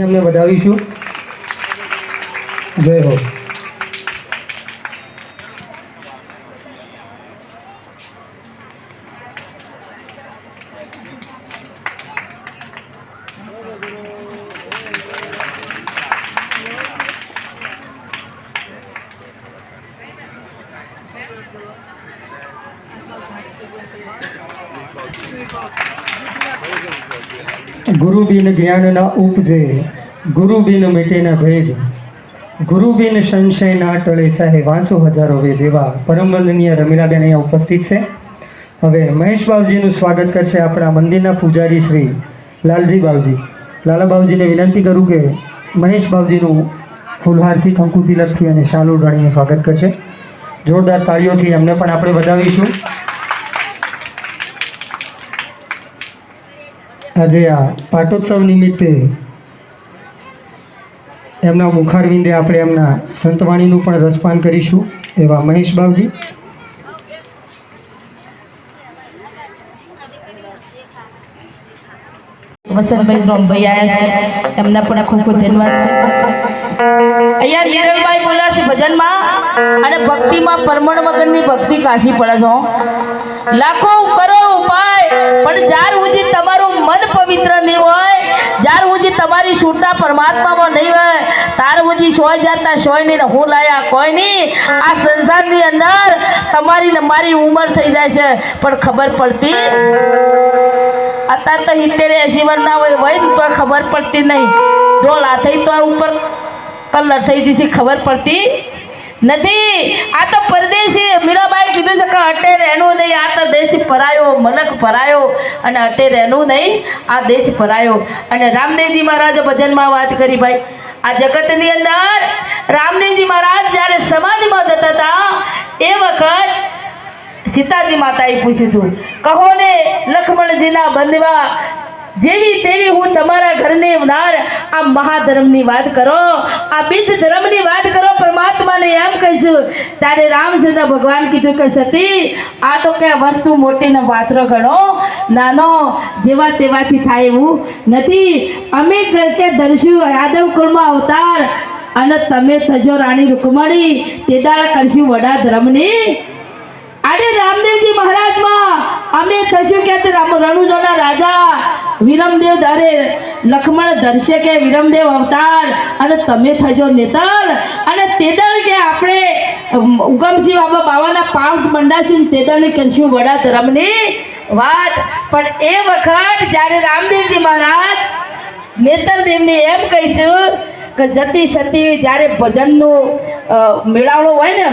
અમને વધાવીશું. જય હો. ગુરુ બિન જ્ઞાન ના ઉપજે, ગુરુ બિન મિટે ના ભેદ, ગુરુ બિન સંશય ના ટળે, ચાહે વાંચો હજારો વેદ. એવા પરમ વંદનીય રમીલાબેન અહીંયા ઉપસ્થિત છે. હવે મહેશ બાવજીનું સ્વાગત કરશે આપણા મંદિરના પૂજારી શ્રી લાલજી બાવજી. લાલા બાવજીને વિનંતી કરું કે મહેશ બાવજીનું ફૂલહારથી, કંકુ તિલકથી અને શાલ ઉડાડીને સ્વાગત કરશે. જોરદાર તાળીઓથી એમને પણ આપણે વધાવીશું. આજે આ પાટોત્સવ નિમિત્તે એમના મુખારવિંદે આપણે એમના સંતવાણીનું પણ રસપાન કરીશું. એવા મહેશ બાવજી. વસંતભાઈ બ્રહ્મભાઈ આવ્યા છે, એમના પણ ખૂબ ખૂબ ધન્યવાદ છે. અહીંયા નિરલભાઈ બોલ્યા છે ભજનમાં અને ભક્તિમાં પરમણ વગરની ભક્તિ કાશી પડે છે. લાખો કરો ઉપાય પણ જ્યાર સુધી તમારું મન પવિત્ર નહીં હોય, જ્યાર સુધી તમારી શુદ્ધતા પરમાત્મામાં નહીં હોય, તાર સુધી સોય જાતના સોય નહીં, હું લાયા કોઈ નહીં. આ સંસારની અંદર તમારી ને મારી ઉંમર થઈ જાય છે પણ ખબર પડતી. અત્યારે તો 70-80 વર્ષના હોય તો ખબર પડતી નહીં. ડોળા થઈ તો ઉપર કલર થઈ જશે, ખબર પડતી નથી. આ તો પરદેશી મીરાબાઈ કીધું છે કે અટે રહેનું નહીં, આ તો દેશ પરાયો, મલક પરાયો અને અટે રહેનું નહીં, આ દેશ પરાયો. અને રામદેવજી મહારાજે ભજનમાં વાત કરી ભાઈ, આ જગતની અંદર રામદેવજી મહારાજ જ્યારે સમાધિમાં જતા હતા એ વખત સીતાજી માતાએ પૂછ્યું હતું, કહો ને લક્ષ્મણજીના બંધવા જેવી તેવી હું તમારા ઘરની નાર, આ મહાધર્મની વાત કરો, આ બીજ ધર્મની વાત કરો, પરમાત્માને એમ કહીશું. ત્યારે રામચંદ્ર ભગવાન કીધું કે સતી, આ તો કે વસ્તુ મોટીનો પાત્ર ગણો, નાનો જેવા તેવાથી થાય એવું નથી. અમે કે દર્શું યાદવ કુળમાં અવતાર અને તમે થજો રાણી રૂકમણી, તે દાડા કરશું વડા ધર્મની. આજે રામદેવજી મહારાજમાં અમે થશું કે રણુજોના રાજા વિરમદેવ ધારે લક્ષ્મણ ધરશે કે વિરમદેવ અવતાર અને તમે થજો નેતર. અને તેદળ કે આપણે ઉગમસિંહ બાબાના પાઉટ મંડાશું, તેદળને કરશું વડા ધર્મની વાત. પણ એ વખત જ્યારે રામદેવજી મહારાજ નેતરદેવને એમ કહીશું કે જતી સતી જ્યારે ભજનનું મેળાવડો હોય ને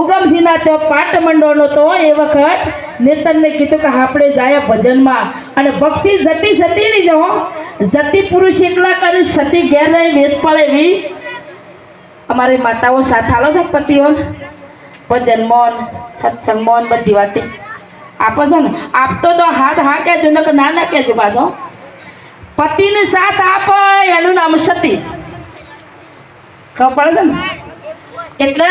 ઉગમસિંહના તો પાટ મંડળનો, તો એ વખત નેતરને કીધું કે આપણે જાય ભજનમાં. અને ભક્તિ જતી સતીની જો જતી પુરુષ એકલા કરી સતી ઘેર રહી વેદ પડે એવી અમારી માતાઓ સાથ આલો છે. પતિઓ ભજન મોન સત્સંગ મોન બધી વાતે આપો છો ને. આપતો તો હાથ હા કહેજો ને કે ના કહેજો. પાછો પતિને સાથ આપે એનું નામ સતી, ખબર પડે છે ને. એટલે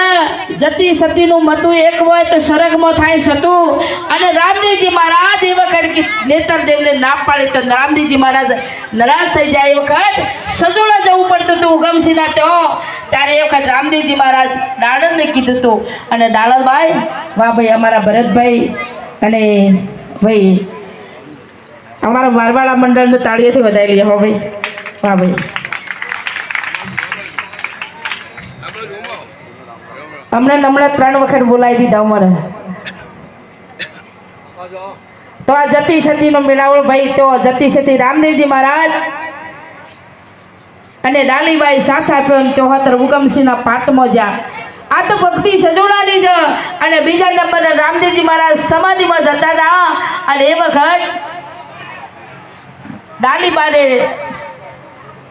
જતી સતીનું મતું એક હોય તો સરગમાં થાય સતું. અને રામદેવજી મહારાજ એ વખત નેતરદેવને ના પાડી તો રામદેવજી મહારાજ નારાજ થઈ જાય. એ વખત સજોડા જવું પડતું હતું ઉગમસિંહના તો. ત્યારે એ વખત રામદેવજી મહારાજ ડાળરને કીધું હતું. અને ડાળરભાઈ, વાહ ભાઈ, અમારા ભરતભાઈ અને ભાઈ અમારા મારવાડા મંડળને તાળીઓથી વધારી લઈએ. હો ભાઈ, વાહ ભાઈ. હમણાં 3 વખત બોલાવી દીધા અમારે. તો આ જતી સતીનો મેળાવડો ભાઈ, તો જતી સતી રામદેવજી મહારાજ અને ડાલીબાઈ સાથ આપ્યો તો હતર ઉગમસિંહના પાટમાં જા. આ તો ભક્તિ સજોડાની છે. અને બીજા નંબરે રામદેવજી મહારાજ સમાધિમાં જતા હતા અને એ વખત ડાલીબાને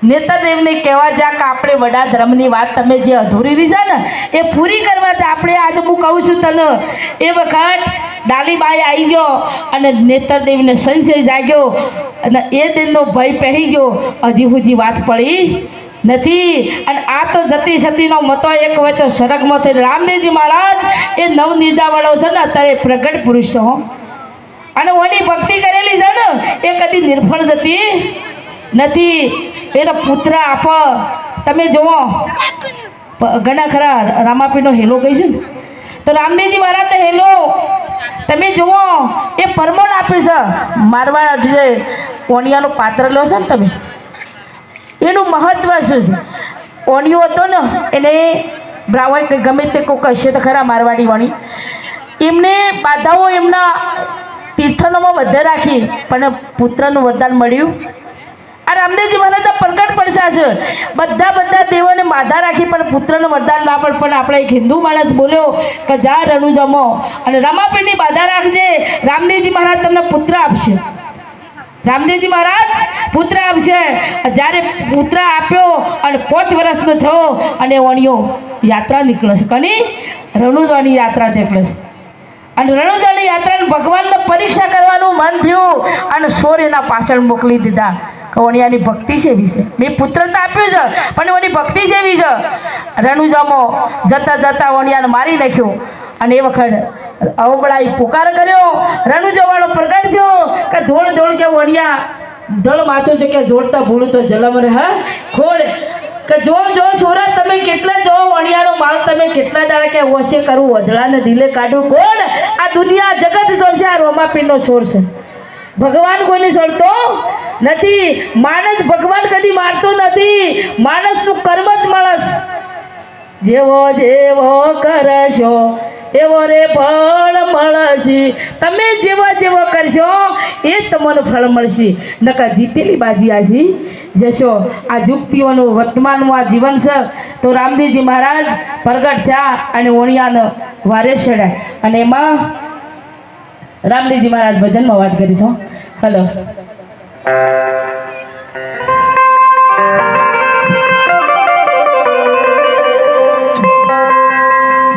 નેતરદેવને કહેવા જા કે આપણે વડા ધર્મની વાત તમે જે અધૂરી રહી છે ને એ પૂરી કરવા આપણે આજે હું કહું છું તને. એ વખત ડાલીબાઈ આવી ગયો અને નેતરદેવને સંશય જાગ્યો અને એ દિનનો ભય પહેરી ગયો. હજી સુધી વાત પડી નથી. અને આ તો જતી સતીનો મતો એક હોય તો સરગમાં થઈ. રામદેવજી મહારાજ એ નવનિર્જાવાળો છે ને, અત્યારે પ્રગટ પુરુષ છે. અને ઓની ભક્તિ કરેલી છે ને એ કદી નિર્ફળ જતી નથી. એ તો પુત્ર આપ તમે જુઓ ઘણા ખરા રામાપીરનો હેલો કહી છે ને તો રામદેવજી મહારાજ તો હેલો તમે જુઓ એ પરમોણ આપે છે મારવા જે ઓણિયાનું પાત્ર લો છો ને તમે એનું મહત્વ શું છે ઓણિયો હતો ને એને બ્રાહ્મણ કે ગમે તે કોઈ કહેશે તો ખરા મારવાડી વાણી એમને બાધાઓ એમના તીર્થનોમાં બધે રાખી પણ પુત્રનું વરદાન મળ્યું આ રામદેવજી મહારાજના પ્રગટ પડસા છે બધા દેવોને બાધા રાખી પણ પુત્રનું વરદાન ના પડે પણ આપણે એક હિન્દુ માણસ બોલ્યો કે જા રણુ જમો અને રમાપીરની બાધા રાખજે રામદેવજી મહારાજ તમને પુત્ર આપશે રામદેવજી મહારાજ પુત્ર આપશે જ્યારે પુત્ર આપ્યો અને 5 વર્ષનો થયો અને વણિયો યાત્રા નીકળે છે કની રણુજાની યાત્રા નીકળે છે અને રણુજાની યાત્રાને ભગવાનને પરીક્ષા કરવાનું મન થયું અને સોર એના પાછળ મોકલી દીધા કે વણિયાની ભક્તિ સેવી છે મેં પુત્ર તો આપ્યું છે પણ એની ભક્તિ સેવી છે રણુજામાં જતા વણિયાને મારી નાખ્યો અને એ વખત અવબળાઈ પુકાર કર્યો રણુજાવાળો પ્રગટ થયો કે ધોળ કે વણિયા ધળ માથું છે કે જોડતા ભૂલું તો જલમ રે હા ખોડ કે જો સોરા તમે કેટલા જો વણિયાનો માલ તમે કેટલા દાડા કે વશે કરવું વધડાને દિલે કાઢું કોણ આ દુનિયા જગત છોડશે આ રોમાપીરનો છોડ છે ભગવાન કોઈને છોડતો નથી માણસ ભગવાન કદી મારતો નથી માણસનું કર્મ જ માણસ જેવો કરશો એવો રે ફળ મળશે તમે જેવો કરશો એ તમને ફળ મળશે નકા જીતેલી બાજી આજી જશો આ યુક્તિઓનું વર્તમાનનું આ જીવન છે તો રામદેવજી મહારાજ પ્રગટ થયા અને ઓણિયાને વારે ચડ્યા અને એમાં રામદેવજી મહારાજ ભજનમાં વાત કરીશું હલો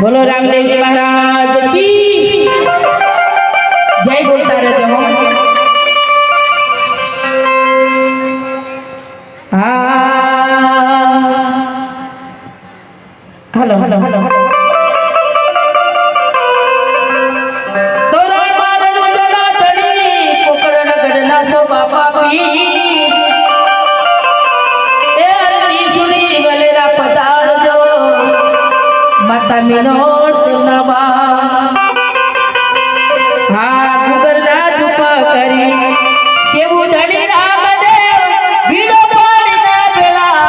બોલો રામદેવજી મહારાજ કી જય બોલતા રહેજો હલો તોરણ મારનું જલા તડી કોકરણ ગડના સો બાપા પી એ અરજી સુની વલેરા પધારજો માતા મિનોટ તેમના બા હા ગુગરના ચૂપા કરી શેવું ધણી રામદેવ ભીડો પાડીને પેલા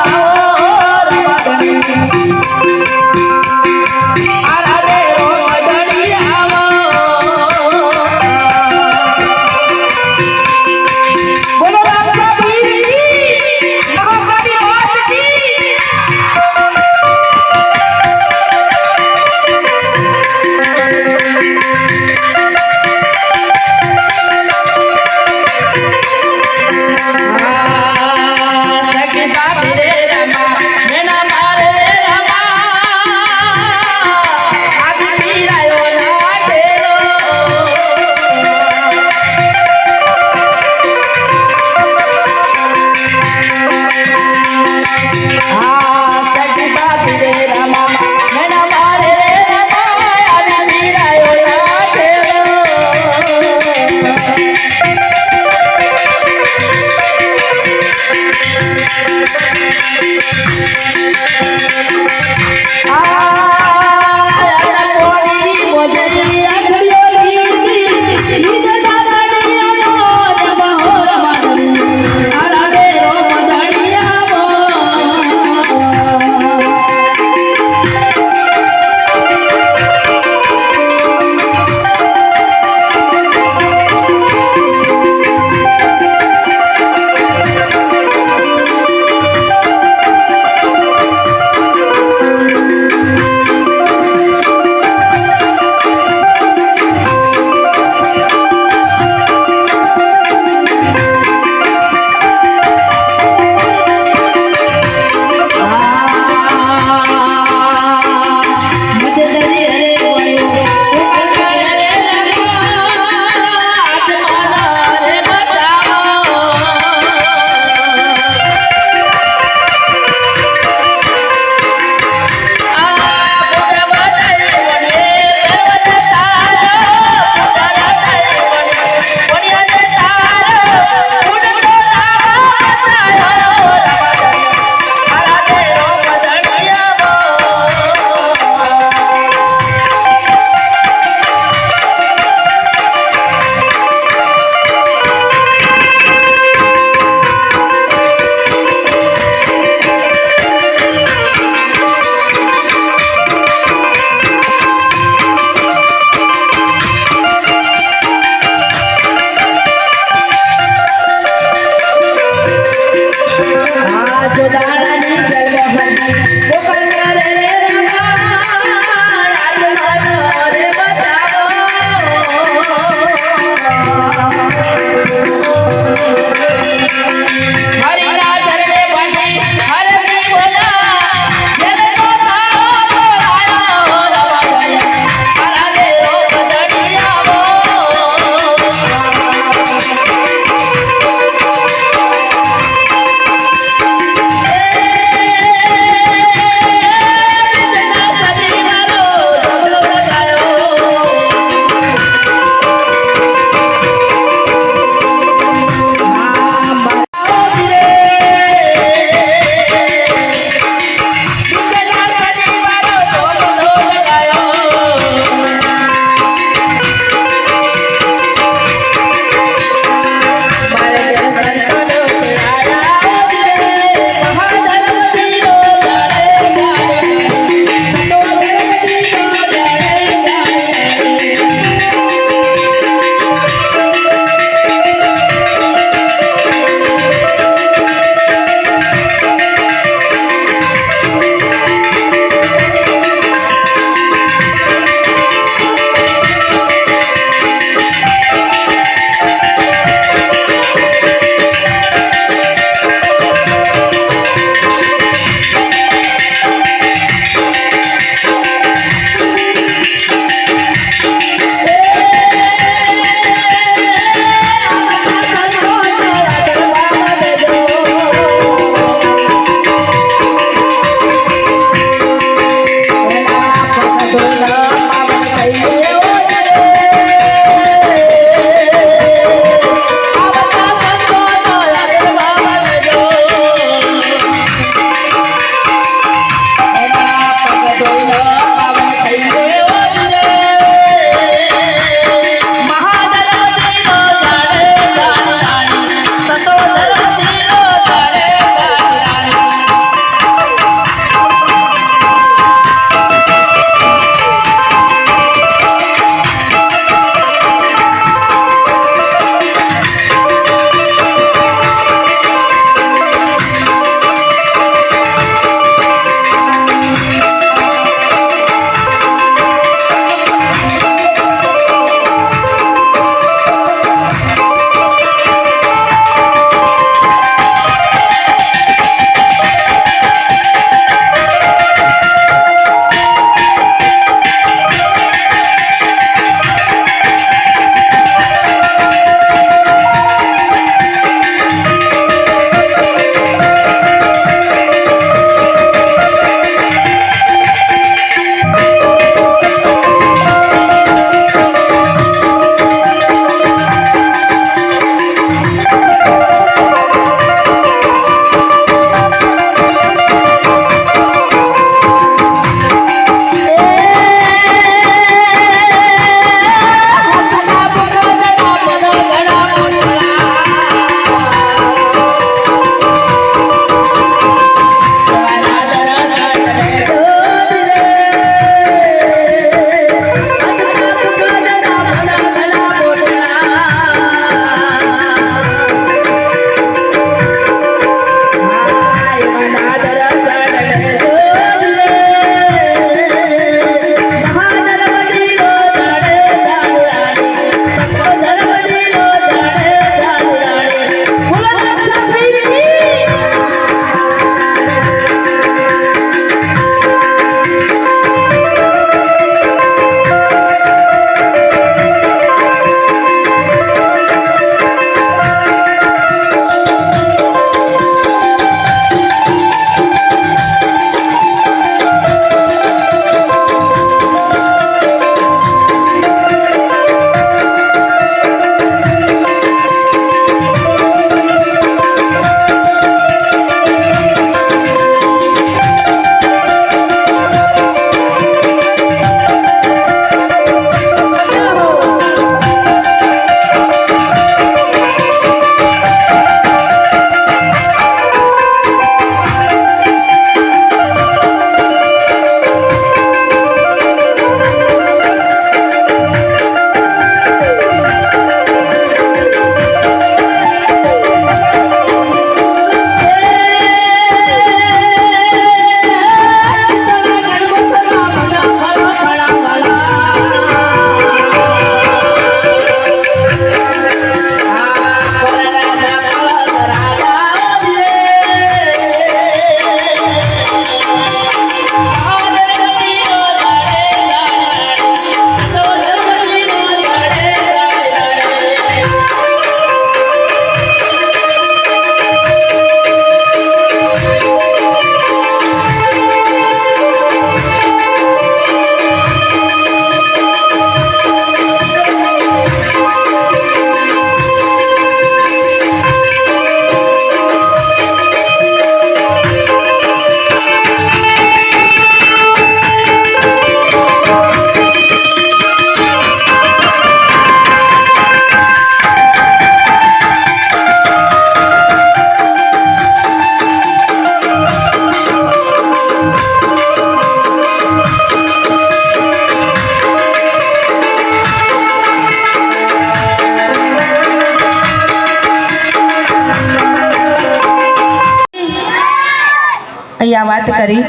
ભગવાનની આ વાત કરી,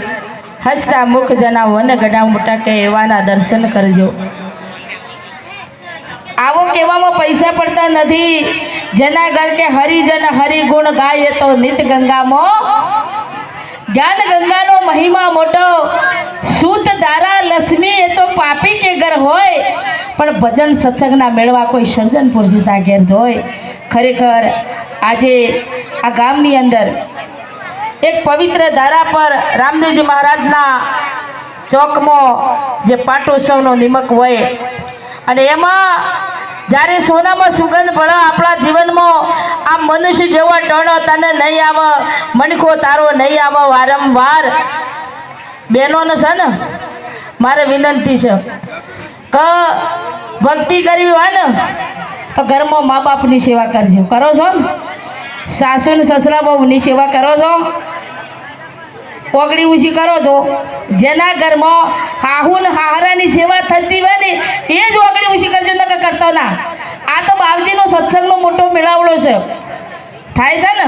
હસતા મુખ જના વન ગડા મોટા કે એવાના દર્શન કરજો. આવો કહેવામાં પૈસા પડતા નથી. જેના ઘર કે હરિજન હરિગુણ ગાય તો નિત ગંગામાં જ્ઞાન ગંગાનો મહિમા મોટો. સૂત ધારા લક્ષ્મી એ તો પાપી કે ઘર હોય, પણ ભજન સત્સંગના મેળવા કોઈ સર્જન પુરુષતા ઘેર હોય. ખરેખર આજે આ ગામની અંદર એક પવિત્ર ધારા પર રામદેવજી મહારાજના ચોકમાં જે પાટોત્સવનો નિમક હોય અને એમાં જ્યારે સોનામાં સુગંધ ભળે આપણા જીવનમાં આ મનુષ્ય જેવો ટણો તને નહીં આવે, મણકો તારો નહીં આવે. વારંવાર બહેનોને છે ને મારે વિનંતી છે કે ભક્તિ કરવી હોય ને તો ઘરમાં મા બાપની સેવા કરજો. કરો છો ને? સાસુ ને સસરા બહુની સેવા કરો છો? ઓગળી ઉછી કરો છો? જેના ઘરમાં હાહુ ને હાહરાની સેવા થતી હોય ને એ જ ઓગળી ઉછી કરજો, ન કરતા ના. આ તો બાપજીનો સત્સંગનો મોટો મેળાવડો છે, થાય છે ને.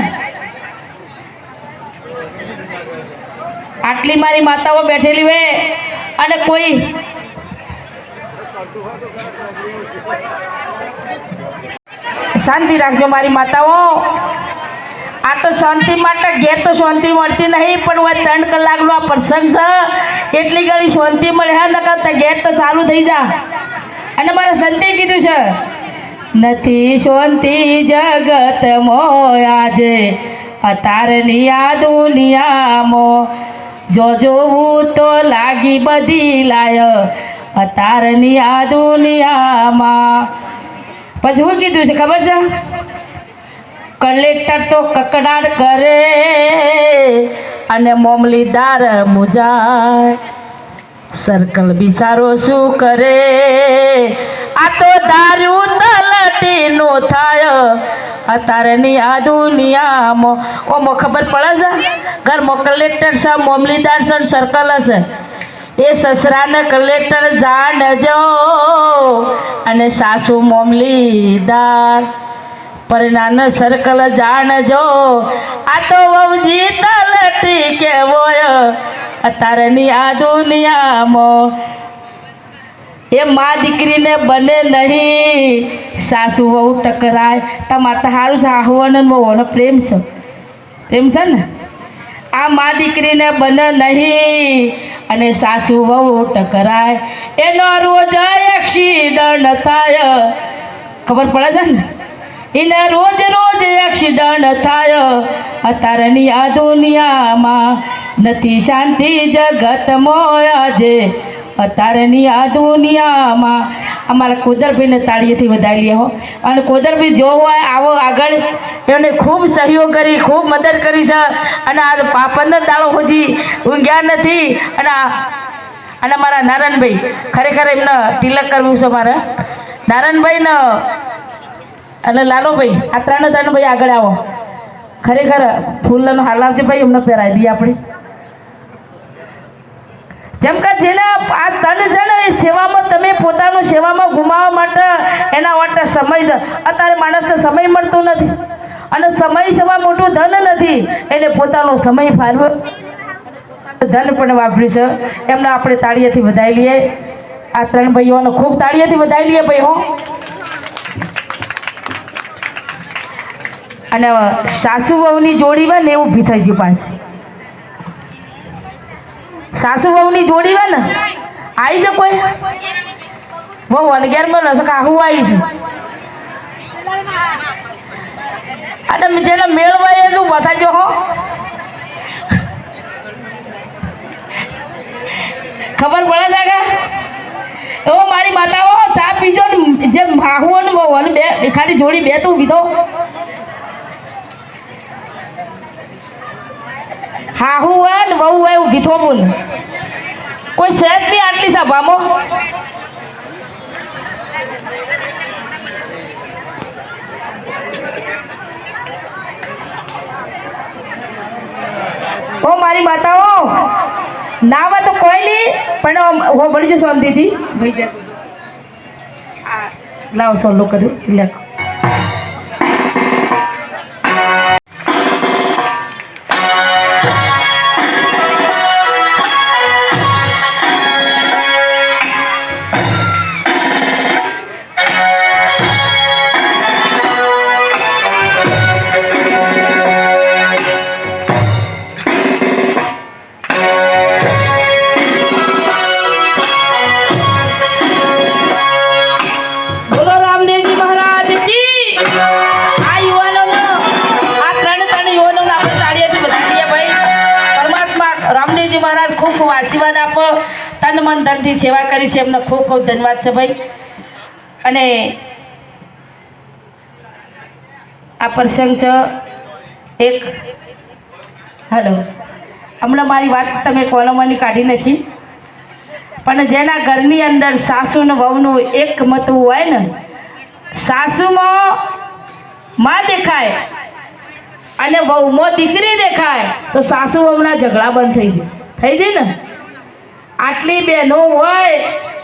આટલી મારી માતાઓ બેઠેલી હોય અને કોઈ શાંતિ રાખજો મારી માતાઓ. આ તો શાંતિ માટે ઘેર તો શાંતિ મળતી નહીં, પણ હવે 3 કલાકનો આ પ્રસંગ છે એટલી ઘણી શાંતિ મળે. હા, ન કરતા ઘેર તો ચાલુ થઈ જા. અને મારા સંતે કીધું છે નથી શાંતિ જગતમાં આજે અતારની આ દુનિયામાં. જો જોવું તો લાગી બધી લાય અતારની આ દુનિયામાં. પછી શું કીધું છે ખબર છે? કલેક્ટર તો કકડાટ કરે અને મામલીદાર મુજાય, સર્કલ બિચારો શું કરે? આ તો ધાર્યું તલટીનું થાય અતારની આ દુનિયામાં. ઓમો ખબર પડે છે ઘરમાં કલેક્ટર છે, મામલીદાર છે, સર્કલ હશે. એ સસરાને કલેક્ટર જાણજો અને સાસુ મામલીદાર પરનાને સર્કલ જાણજો. આ તો વહુજી તલટી કેવોય અતારની આ દુનિયામાં. એ મા દીકરીને બને નહીં, સાસુ વહુ ટકરાય. તમારે તો સારું છે, આહુવાનો વહુનો પ્રેમ છે, પ્રેમ છે ને. આ મા દીકરીને બને નહીં અને સાસુ વહુ ટકરાય, એનો રોજ એક્સિડન્ટ થાય. ખબર પડે છે ને? એને રોજ રોજ એક્સિડન્ટ થાય અતારની આ દુનિયામાં. નથી શાંતિ જગતમાં આજે અતારની આ દુનિયામાં. અમારા કોદરભાઈને તાળીએથી વધાવી લે હો. અને કોદરભાઈ જો હોય આવો આગળ, એમને ખૂબ સહયોગ કરી, ખૂબ મદદ કરી છે. અને આ 15 દાડો સુધી ઊંઘ્યા નથી. અને મારા નારાયણભાઈ, ખરેખર એમને તિલક કરવું છે મારે. નારાયણભાઈને અને લાલોભાઈ, આ 3 ભાઈ આગળ આવો. ખરેખર ફૂલનો હાલ આવજે ભાઈ, એમને પહેરાવી દઈએ આપણે. જેમ કે જેને આ તન છે ને એ સેવામાં તમે પોતાનું સેવામાં ગુમાવવા માટે એના માટે સમય છે. અત્યારે માણસને સમય મળતો નથી અને સમય સેવા મોટું ધન નથી. એને પોતાનો સમય ફાળવો ધન પણ વાપર્યું છે. એમને આપણે તાળીએથી વધાવી લઈએ. આ 3 ભાઈઓને ખૂબ તાળીએથી વધાવી લઈએ ભાઈ હો. અને સાસુ વહુની જોડી હોય ને એવું ઊભી થઈ ગઈ પાછી. સાસુ વહુની જોડી હોય ને આવી છે કોઈ વહુ અનગેરમાં ન શકે આહું આવી છે. અને જેને મેળવાય એ શું બતાજો હો. ખબર પડે જાગા? એવો મારી માતાઓ ચા પીજો ને, જે હાહુ અને વહુ અને બે ખાલી જોડી બે તું પીધો. હાહુ હોય ને વહુ હોય એવું ગીતો બોલ. કોઈ સહેજ નહીં આટલી સભામાં. ઓ મારી માતાઓ, ના હોય તો કોઈ નહીં, પણ હો ભણી જો શાંતિથી ભાઈ. લાવ સોલો કર્યું લેખો. ખૂબ આશીર્વાદ આપો. તન મન ધનથી સેવા કરી છે એમને ખૂબ ખૂબ ધન્યવાદ છે ભાઈ. અને આ પ્રસંગ છે એક હલો હમણાં મારી વાત તમે કોલમની કાઢી નાખી, પણ જેના ઘરની અંદર સાસુ ને વહુનું એક મતું હોય ને, સાસુમાં માં દેખાય અને વહુમાં દીકરી દેખાય તો સાસુ વહુના ઝઘડા બંધ થઈ જાય ને. આટલી બહેનો હોય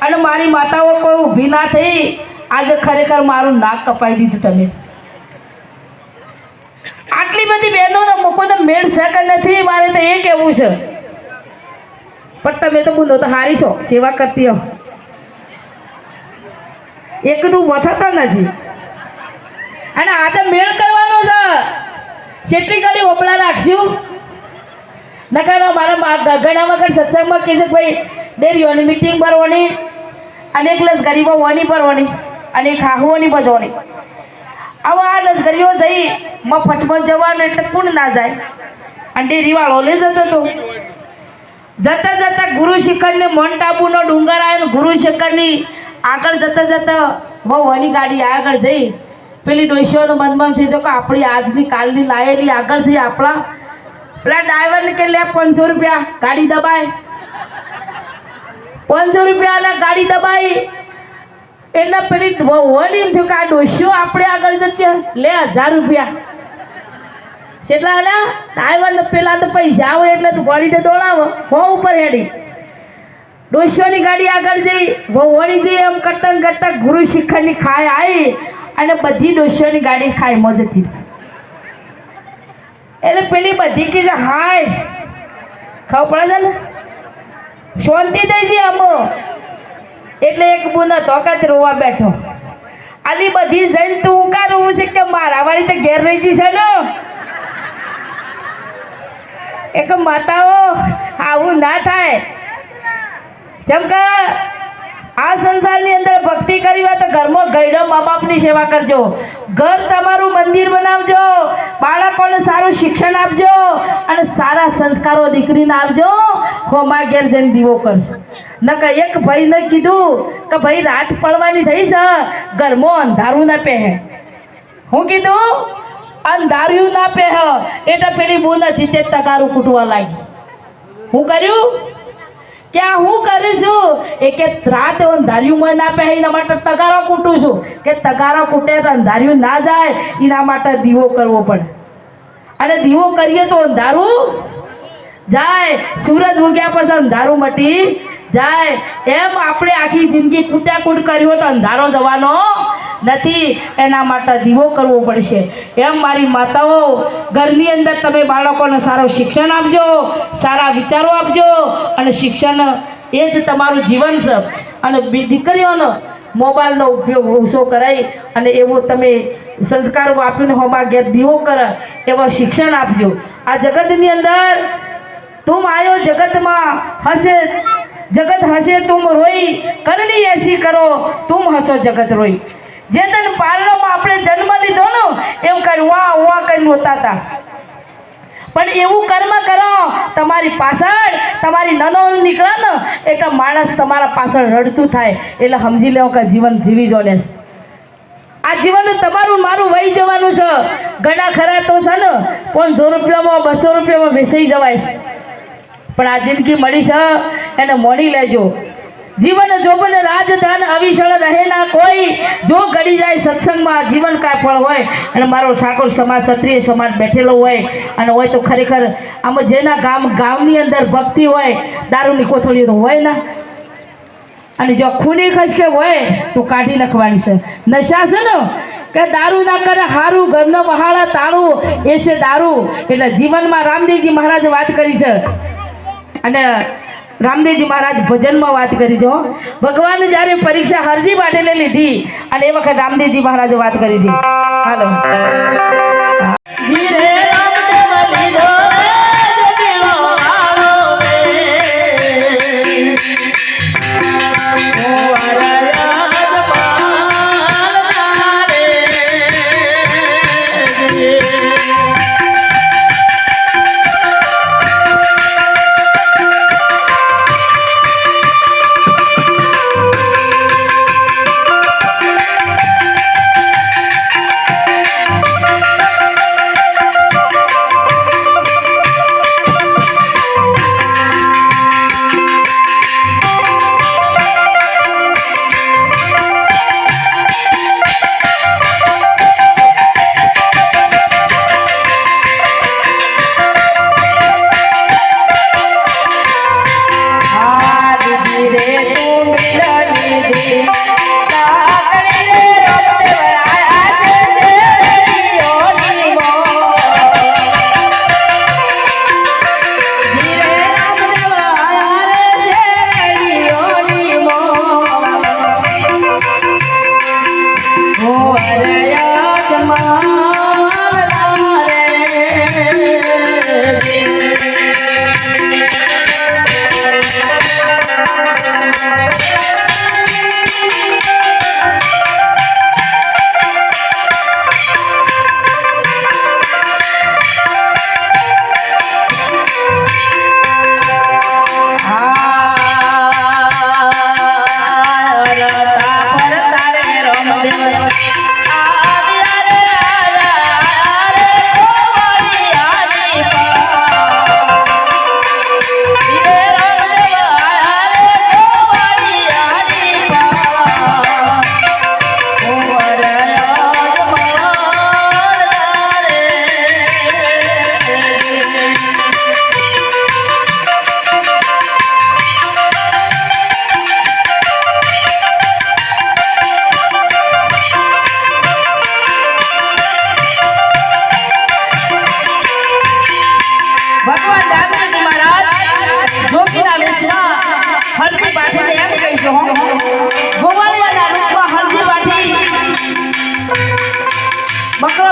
અને મારી માતાઓ કોઈ ઊભી ના થઈ, આજે ખરેખર મારું નાક કપાઈ દીધું તમે. આટલી બધી બહેનોને મૂકોને મેળ છે કે નથી, મારે તો એ કહેવું છે. પણ તમે તો બોલો તો હારી છો, સેવા કરતી હો, એકદમ વથતા નથી. અને આજે મેળ કરવાનો છે, કેટલી ઘડી ઓપડા રાખશું. નકારો મારા ઘણા વખત સત્સંગમાં કહે છે ભાઈ ડેરીઓની મીટિંગ ભરવાની અને એક લશ્કરીમાં વાની ભરવાની અને એક હાહુઓની ભજવાની. હવે આ લશ્કરીઓ જઈ મફતમાં જવાનું એટલે કોણ ના જાય. અને ડેરીવાળો લઈ જતો હતો. જતા જતા ગુરુ શિખરને મોન્ટ આબુનો ડુંગર આવ્યો. ગુરુ શિખરની આગળ જતા જતા બહુ વની ગાડી આગળ જઈ પેલી ડોસીઓનું મનમાં થઈ જાય કે આપણી આજની કાલની લાયેલી આગળથી આપણા પેલા ડ્રાઈવરને કે લે 500 રૂપિયા ગાડી દબાય. 500 રૂપિયા ગાડી દબાઈ એટલે પેલી વહુને એમ થયું કે આ ડોસીઓ આપણે આગળ જતી લે 1000 રૂપિયા. કેટલા આલ્યા ડ્રાઈવરને પેલા તો પૈસા આવે એટલે તું ગાડી તો દોડાવો બહુ ઉપર હેડી. ડોસીઓની ગાડી આગળ જઈ વહુની જઈ એમ કરતા કરતા ગુરુ શિખરની ખાઈ આવી અને બધી ડોસીઓની ગાડી ખાઈ મજતી. એટલે પેલી બધી કે છે હાશ ખબર પડે છે ને શાંતિ થઈ ગઈ અમો. એટલે એક બુનો તોકાત રોવા બેઠો. આલી બધી જઈને તું કા રોવું છે કે મારા વાળી તો ઘેર રહી જશે ને. એક માતાઓ આવું ના થાય. જેમ કે આ સંસારની અંદર ભક્તિ કરી હોય તો ઘરમાં ગયડો મા બાપની સેવા કરજો. ઘર તમારું મંદિર બનાવજો. બાળકોને સારું શિક્ષણ આપજો અને સારા સંસ્કારો દીકરીને આપજો. હોમા ઘેર જઈને દીવો કરશે. નકર એક ભાઈને કીધું કે ભાઈ રાત પડવાની થઈ છે, ઘરમાં અંધારું ના પહે. હું કીધું અંધારું ના પહે એટલે પેલી બહુ નથી તે તગારું કૂટવા લાગી. હું કર્યું ક્યાં હું કરીશું એ કે રાત અંધાર્યુંમાં ના પહે એના માટે તગારો કૂટું છું કે તગારો કૂટે તો અંધાર્યું ના જાય એના માટે દીવો કરવો પડે. અને દીવો કરીએ તો અંધારું જાય. સૂરજ ઉગ્યા પછી અંધારું મટી જાય. એમ આપણે આખી જિંદગી કૂટાકૂટ કરી હોય તો અંધારો જવાનો નથી. એના માટે દીવો કરવો પડશે. એમ મારી માતાઓ ઘરની અંદર તમે બાળકોને સારું શિક્ષણ આપજો, સારા વિચારો આપજો અને શિક્ષણ એ જ તમારું જીવન છે. અને દીકરીઓનો મોબાઈલનો ઉપયોગ ઓછો કરાય અને એવો તમે સંસ્કારો આપીને હોમા ઘેર દીવો કરે એવો શિક્ષણ આપજો. આ જગતની અંદર તુમ આયો જગતમાં હસે જગત હસે તુમ રોઈ કરણી એસી કરો તુમ હસો જગત રોઈ. જે તને પારણોમાં આપણે જન્મ લીધો ને એમ કરી વાહ કરીને હોતા હતા. પણ એવું કર્મ કરો તમારી પાછળ તમારી નનો નીકળે ને એટલે માણસ તમારા પાછળ રડતું થાય. એટલે સમજી લેવો કે જીવન જીવી જો લેશ. આ જીવન તમારું મારું વહી જવાનું છે. ઘણા ખરા તો છે ને 500 રૂપિયામાં 200 રૂપિયામાં વેચાઈ જવાય. પણ આ જિંદગી મળી છે એને મોડી લેજો. જીવન જોબન રાજધાન અવિષળ રહે ના કોઈ. જો ગળી જાય સત્સંગમાં જીવન કાંઈ ફળ હોય. અને મારો ઠાકોર સમાજ ક્ષત્રિય સમાજ બેઠેલો હોય અને હોય તો ખરેખર આમાં જેના ગામની અંદર ભક્તિ હોય દારૂની કોથળીઓ તો હોય ના. અને જો ખૂની ખસકે હોય તો કાઢી નાખવાની છે. નશા છે ને કે દારૂ ના કરે હારું ઘરનો વહાળા તાળું એ છે દારૂ. એટલે જીવનમાં રામદેવજી મહારાજે વાત કરી છે. અને રામદેવજી મહારાજ ભજનમાં વાત કરી છે. ભગવાન જ્યારે પરીક્ષા હરજી માટે લીધી અને એ વખત રામદેવજી મહારાજે વાત કરી છે. હાલો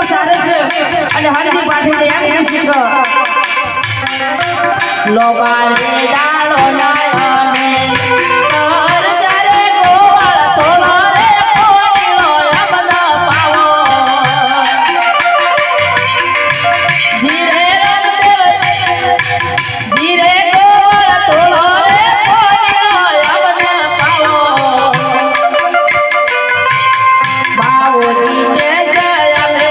સરસ અને હરજી પાછી એમ શીખો લો બારે ડાળો નાયને કર ચારે ગોવાળ તોલો રે કોણીલો અમદ પાવો ધીરે ધીરે ગોવાળ તોલો રે કોણીલો અમદ પાવો બાવોજી ને જયા મે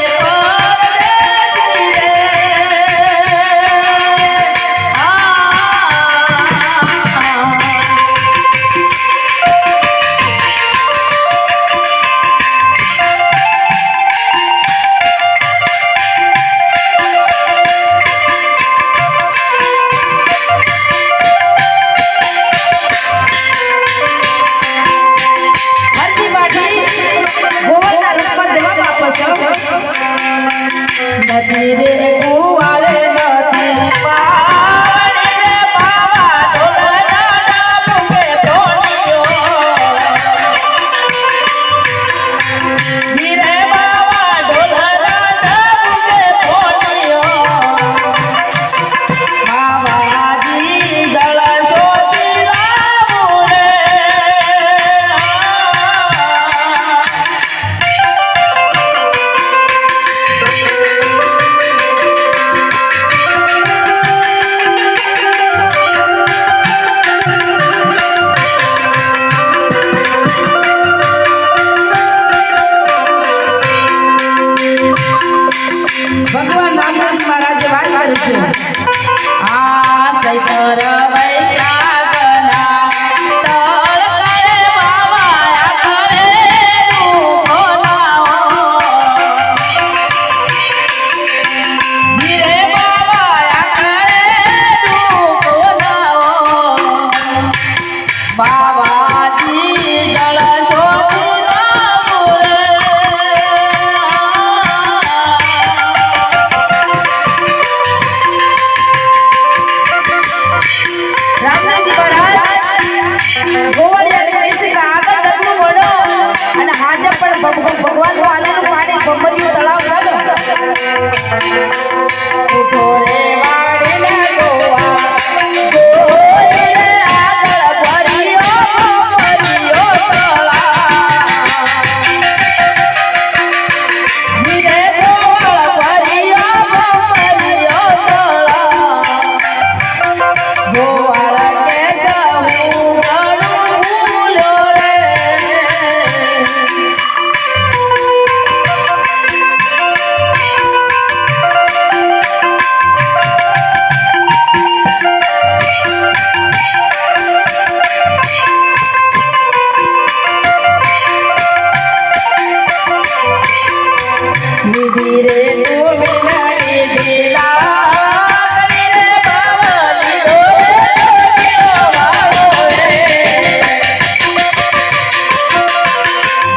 નદી રે કુવારે નથી પાણી રે બાવા ઢોલના ડાબુકે પોણીઓ ધીરે બાવા ઢોલના ડાબુકે પોણીઓ બાવાજી દળ સોતી લાવું રે ભગવાન રામજી મહારાજે વાત કરી છે આ ચૈતર વૈશાખના તળ કરે બાવા કરે રૂપોનાઓ ધીરે બાવા કરે રૂપોનાઓ બાવાજી દળ સોતી લાવું રે રામજી મહારાજ ગોવાળિયાને કહે છે કે આગળ ડગલું વળો અને હાજર પણ ભગવાન પાણીનું પાણી ભમરિયું તળાવ લાગો ઉઠો રે વાડીને ગોવા ગોળીને આગળ ભર્યો ભમરિયો તળાવ ધીરે ગોવાળ ભર્યો ભમરિયો તળાવ ગોવાળ કે જવું ઘણું ભૂલ્યો રે નિધિ રે તું મિલાડી દીલા રે બાવલી દો વાળો રે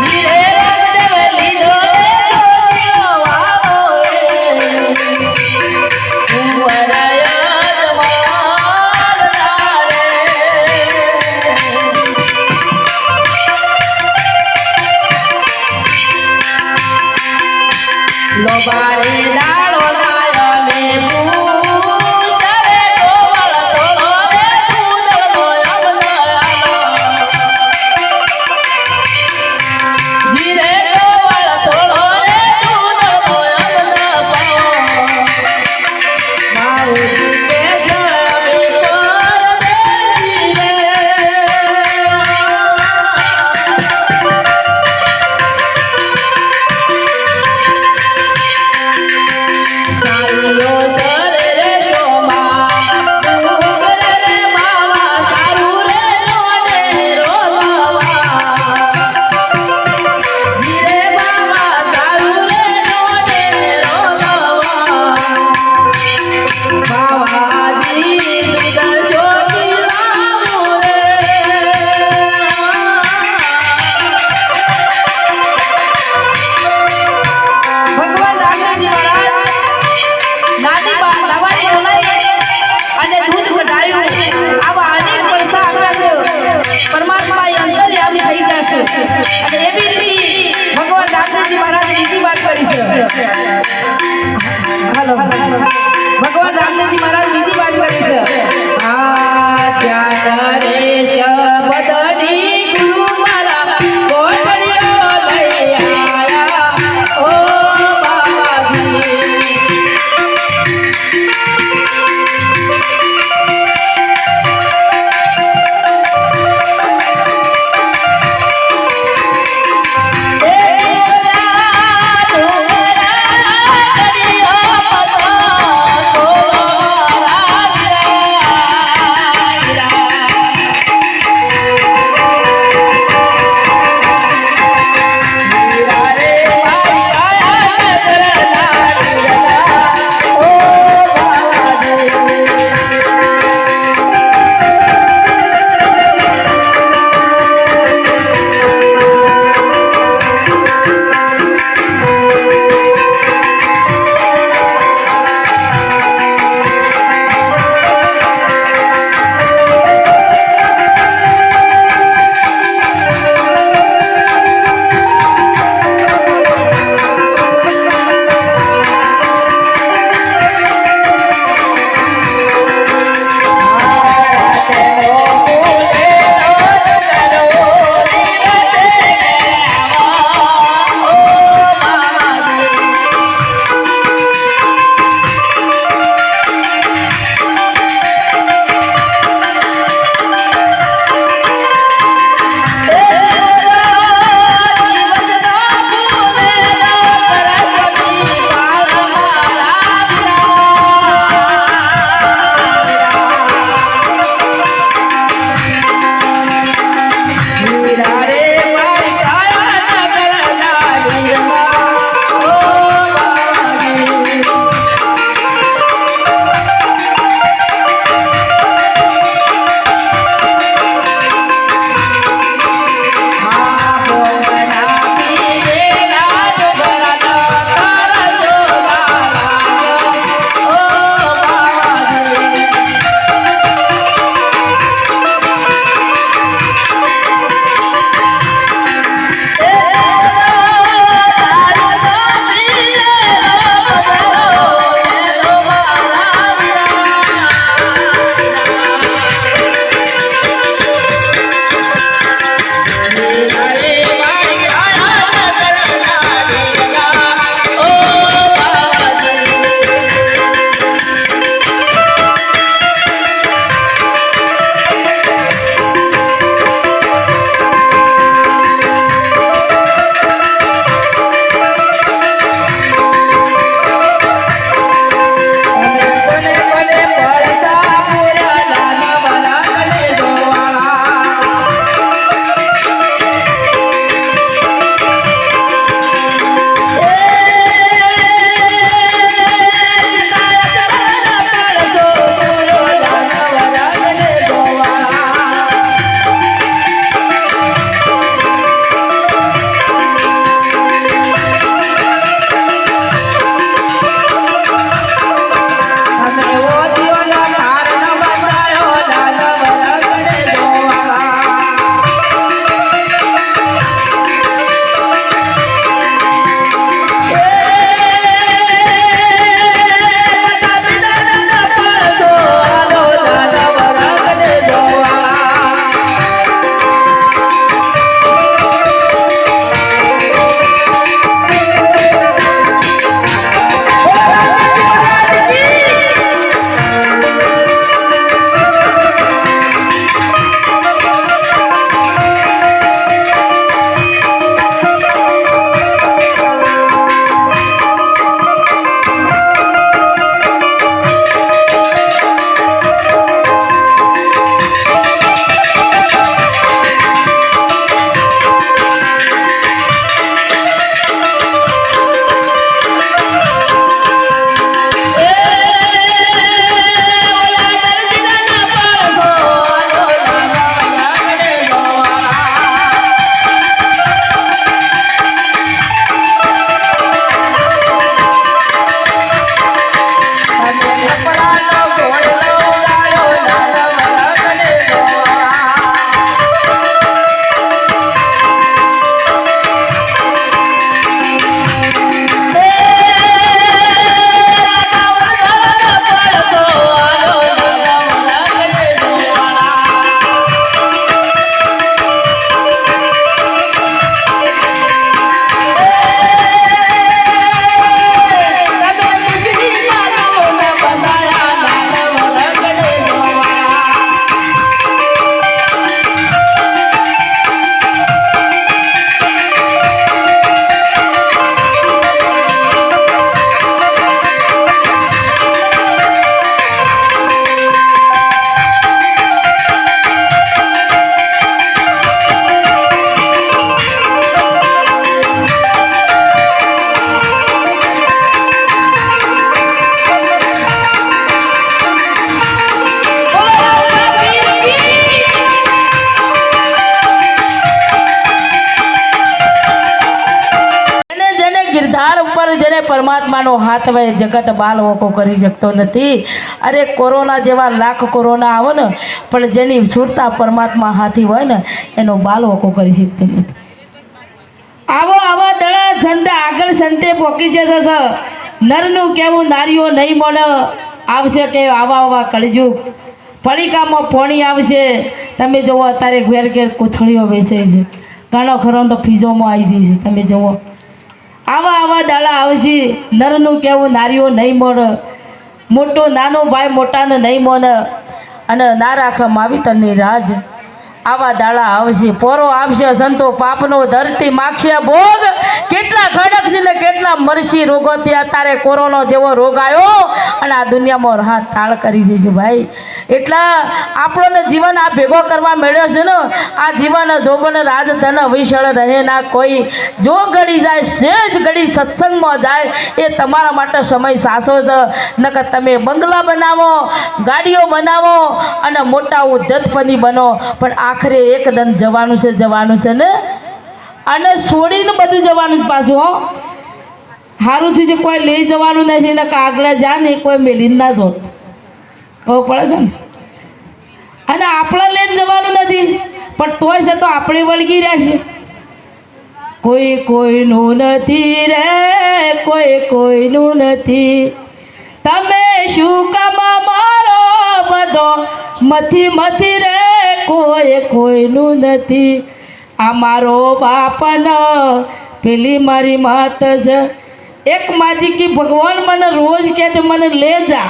ધીરે રંગવલી દો વાળો રે કુંવરયન મારલા રે લો બારે ડાળો નાયને પૂછ રે ગોવાળ તોલો રે દૂધનો અમદ ધીરે ગોવાળ તોલો રે દૂધનો અમદ બાવજી કે જળમે પર ધીરે હાલો ભગવાન રામદેવજી મહારાજ બીજી વાત કરે છે આ ત્યાં રે શબદની ગુરુ મારા કોઠડીઓ લઈ આયા ઓ બાબાજી પરમાત્માનો હાથ હવે જગત બાલ ઓકો કરી શકતો નથી. અરે કોરોના જેવા લાખ કોરોના આવે ને પણ જેની છૂટતા પરમાત્મા હાથી હોય ને એનો બાલ ઓકો કરી શકતો નથી. આવો આવા દડા સંત આગળ સંતે પોકી જશે છે. નરનું કેવું નારીઓ નહીં મળે આવશે કે આવા આવા કળજુગ પડીકામાં પોણી આવશે. તમે જુઓ અત્યારે ઘેર ઘેર કોથળીઓ વેચે છે, ઘણો ખરો તો ફીજોમાં આવી જઈ છે. તમે જુઓ આવા આવા દાડા આવશે. નરનું કેવું નારીઓ નહીં મળે, મોટો નાનો ભાઈ મોટાને નહીં મળે અને ના રાખે માવિતરની રાજ. આવા દાડા આવશે. પોરો આવશે સંતો પાપનો ધરતી માગશે ભોગ. કેટલા ખડક છે ને કેટલા મરસી રોગોથી અત્યારે કોરોના જેવો રોગ આવ્યો અને આ દુનિયામાં હાથ તાળ કરી દેજો ભાઈ. એટલા આપણને જીવન આ ભેગો કરવા મળ્યો છે ને આ જીવન જોબન રાજ ધન વિશળ રહે ના કોઈ. જો ઘડી જાય સેજ ઘડી સત્સંગમાં જાય એ તમારા માટે સમય સાચો છે. નકર તમે બંગલા બનાવો, ગાડીઓ બનાવો અને મોટા ઉદ્યોગપતિ બનો પણ આખરે એકદમ જવાનું છે ને અને છોડીને બધું જવાનું જ પાછું. હો સારું થયું છે કોઈ લઈ જવાનું નથી ને આગળ જા ને કોઈ મેલીને ના જો કહું પડે છે ને. અને આપણે લઈને જવાનું નથી પણ તોય છે તો આપણે વળગી રહેશે. કોઈ કોઈનું નથી રે, કોઈ કોઈનું નથી. તમે શું કામ મારો બધો મથી રે, કોઈ કોઈનું નથી. આ મારો બાપ ન પેલી મારી માત છે. એક માજી કી ભગવાન મને રોજ કહે છે મને લે જા,